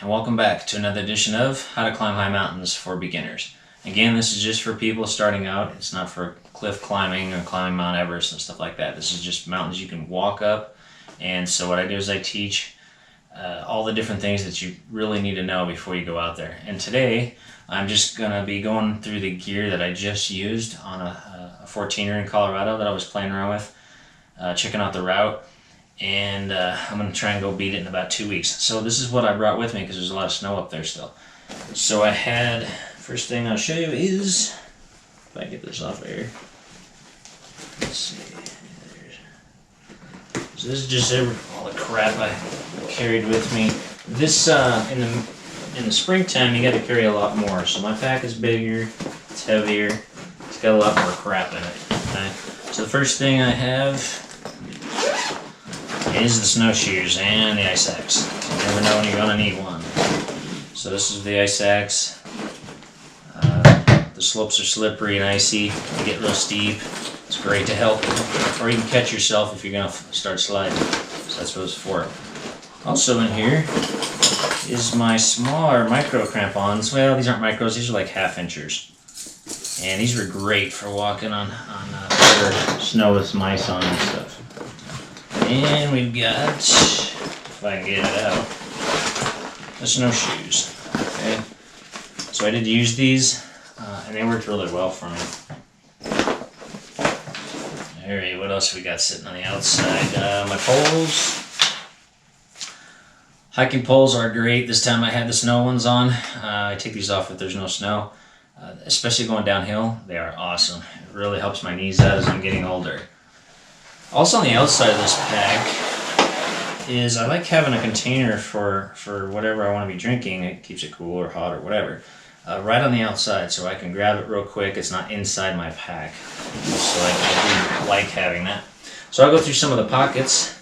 and welcome back to another edition of How to Climb High Mountains for Beginners. Again, this is just for people starting out. It's not for cliff climbing or climbing Mount Everest and stuff like that. This is just mountains you can walk up. And so what I do is I teach all the different things that you really need to know before you go out there. And today, I'm just going to be going through the gear that I just used on a 14er in Colorado that I was playing around with, checking out the route. And I'm going to try and go beat it in about 2 weeks. So this is what I brought with me because there's a lot of snow up there still. So I had, first thing I'll show you is, if I get this off here, let's see, so this is just all the crap I carried with me. This, in the springtime you got to carry a lot more. So my pack is bigger, it's heavier, it's got a lot more crap in it. Okay? So the first thing I have is the snowshoes and the ice axe. You never know when you're going to need one. So this is the ice axe. The slopes are slippery and icy. They get real steep. It's great to help, or you can catch yourself if you're going to start sliding. So that's what it's for. Also in here is my smaller micro crampons. Well, these aren't micros, these are like 1/2 inchers. And these were great for walking on snow with some ice on and stuff. And we've got, if I can get it out, the snowshoes. Okay, so I did use these, and they worked really well for me. Alright, what else we got sitting on the outside? My poles. Hiking poles are great. This time I had the snow ones on. I take these off if there's no snow. Especially going downhill, they are awesome. It really helps my knees out as I'm getting older. Also on the outside of this pack is I like having a container for whatever I want to be drinking. It keeps it cool or hot or whatever. Right on the outside so I can grab it real quick. It's not inside my pack. So I do like having that. So I'll go through some of the pockets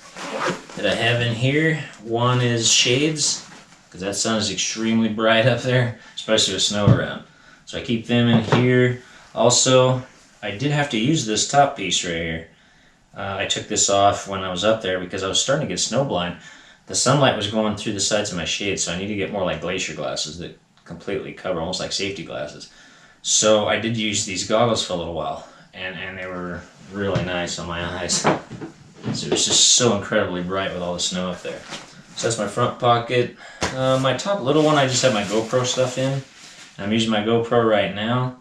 that I have in here. One is shades, because that sun is extremely bright up there, especially with snow around. So I keep them in here. Also, I did have to use this top piece right here. I took this off when I was up there because I was starting to get snowblind. The sunlight was going through the sides of my shade, so I need to get more like glacier glasses that completely cover, almost like safety glasses. So I did use these goggles for a little while, and they were really nice on my eyes. So it was just so incredibly bright with all the snow up there. So that's my front pocket. My top little one, I just have my GoPro stuff in. I'm using my GoPro right now.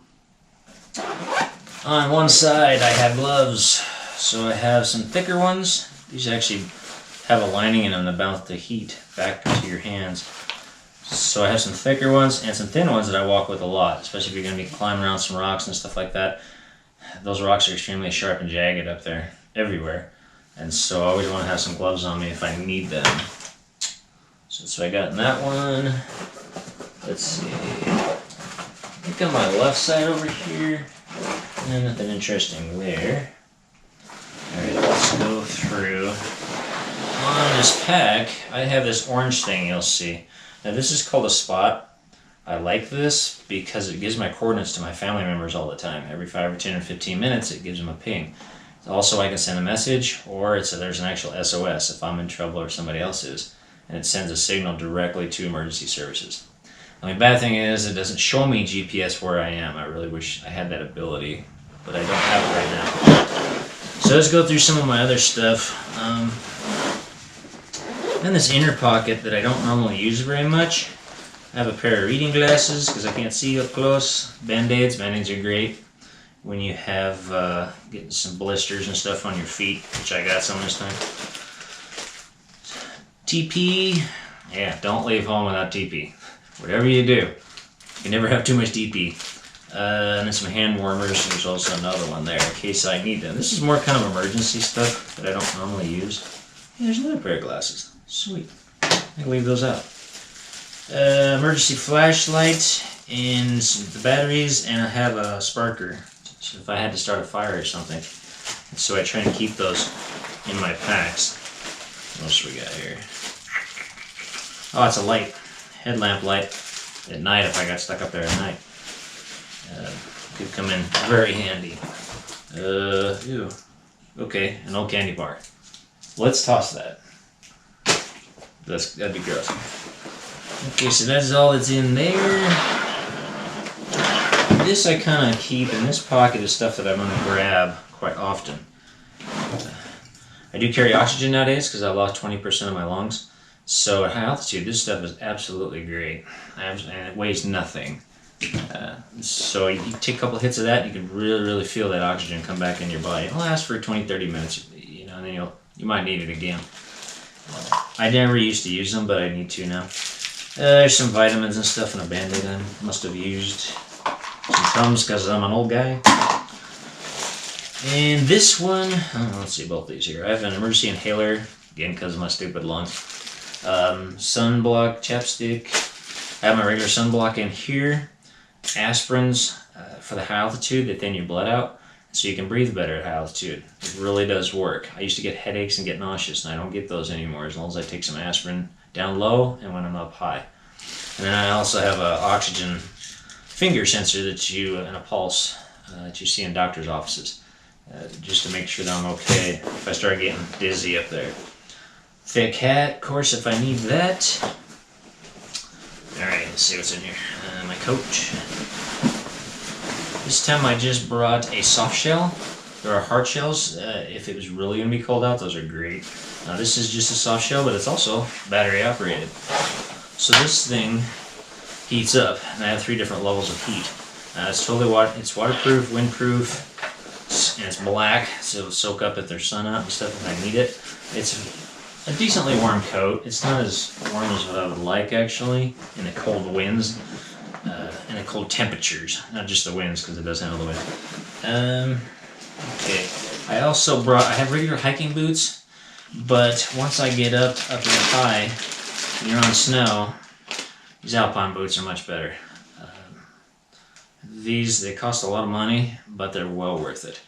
On one side I have gloves. So I have some thicker ones. These actually have a lining in them to bounce the heat back to your hands. So I have some thicker ones and some thin ones that I walk with a lot, especially if you're going to be climbing around some rocks and stuff like that. Those rocks are extremely sharp and jagged up there, everywhere. And so I always want to have some gloves on me if I need them. So that's what I got in that one. Let's see. I think on my left side over here, nothing interesting there. Alright, let's go through. On this pack, I have this orange thing you'll see. Now this is called a spot. I like this because it gives my coordinates to my family members all the time. Every 5 or 10 or 15 minutes it gives them a ping. Also I can send a message, or there's an actual SOS if I'm in trouble or somebody else is. And it sends a signal directly to emergency services. The only bad thing is it doesn't show me GPS where I am. I really wish I had that ability, but I don't have it right now. So let's go through some of my other stuff. In this inner pocket that I don't normally use very much, I have a pair of reading glasses because I can't see up close. Band-Aids. Band-Aids are great when you have getting some blisters and stuff on your feet, which I got some this time. TP. Yeah, don't leave home without TP. Whatever you do, you never have too much TP. And then some hand warmers. There's also another one there in case I need them. This is more kind of emergency stuff that I don't normally use. Hey, there's another pair of glasses. Sweet. I can leave those out. Emergency flashlight and the batteries, and I have a sparker so if I had to start a fire or something. So I try and keep those in my packs. What else we got here? Oh, it's a light. Headlamp light at night if I got stuck up there at night. Could come in very handy. Ew. Okay, an old candy bar. Let's toss that. That'd be gross. Okay, so that's all that's in there. This I kind of keep in this pocket is stuff that I'm going to grab quite often. I do carry oxygen nowadays because I lost 20% of my lungs. So at high altitude, this stuff is absolutely great. And it weighs nothing. So you take a couple hits of that, you can really feel that oxygen come back in your body. It'll last for 20-30 minutes, you know, and then you might need it again. I never used to use them, but I need to now. There's some vitamins and stuff in a Band-Aid I must have used. Some Tums because I'm an old guy. And this one, let's see both these here. I have an emergency inhaler, again because of my stupid lungs. Sunblock chapstick. I have my regular sunblock in here. Aspirins for the high altitude that thin your blood out so you can breathe better at high altitude. It really does work. I used to get headaches and get nauseous, and I don't get those anymore as long as I take some aspirin down low and when I'm up high. And then I also have an oxygen finger sensor that and a pulse that you see in doctor's offices just to make sure that I'm okay if I start getting dizzy up there. Thick hat, of course, if I need that. Alright, let's see what's in here. My coat. This time I just brought a soft shell. There are hard shells. If it was really going to be cold out, those are great. Now this is just a soft shell, but it's also battery operated. So this thing heats up, and I have 3 different levels of heat. It's totally it's waterproof, windproof, and it's black, so it'll soak up if there's sun out and stuff if I need it. It's a decently warm coat. It's not as warm as what I would like, actually, in the cold winds, and the cold temperatures, not just the winds, because it does handle the wind. Okay, I have regular hiking boots, but once I get up in the high, and you're on snow, these Alpine boots are much better. They cost a lot of money, but they're well worth it.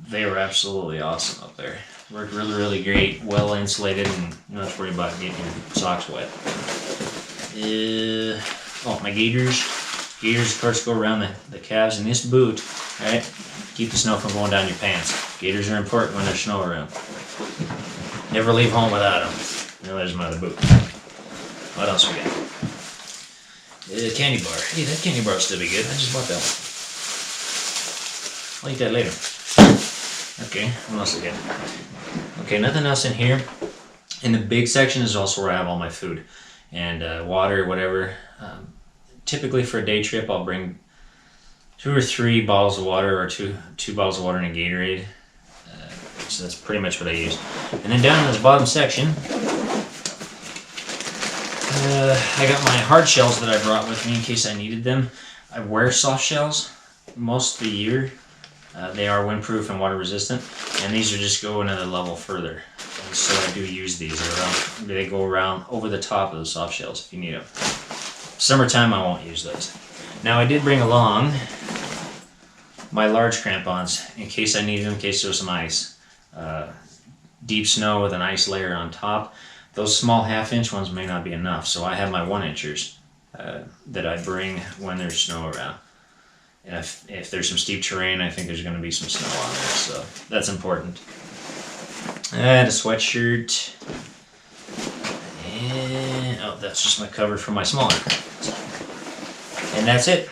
They were absolutely awesome up there. Worked really great, well insulated, and not to worry about getting your socks wet. My gaiters. Gaiters, of course, go around the calves in this boot, right? Keep the snow from going down your pants. Gaiters are important when there's snow around. Never leave home without them. Now there's my other boot. What else we got? Candy bar. Hey, that candy bar will still be good. I just bought that one. I'll eat that later. Okay, what else we got? Okay, nothing else in here. In the big section is also where I have all my food and water, whatever. Typically for a day trip, I'll bring 2 or 3 bottles of water or two bottles of water and a Gatorade. So that's pretty much what I use. And then down in this bottom section, I got my hard shells that I brought with me in case I needed them. I wear soft shells most of the year. They are windproof and water resistant, and these are just go another level further. And so I do use these. They go around over the top of the soft shells if you need them. Summertime I won't use those. Now I did bring along my large crampons in case I needed them, in case there was some ice. Deep snow with an ice layer on top. Those small 1/2-inch ones may not be enough, so I have my 1-inchers that I bring when there's snow around. And if there's some steep terrain, I think there's going to be some snow on there, so that's important. And a sweatshirt. And, that's just my cover for my smaller. And that's it.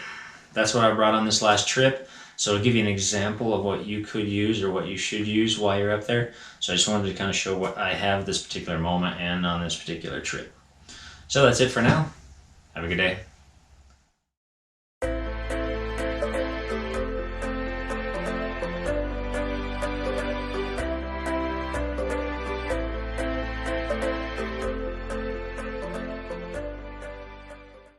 That's what I brought on this last trip. So to give you an example of what you could use or what you should use while you're up there. So I just wanted to kind of show what I have this particular moment and on this particular trip. So that's it for now. Have a good day.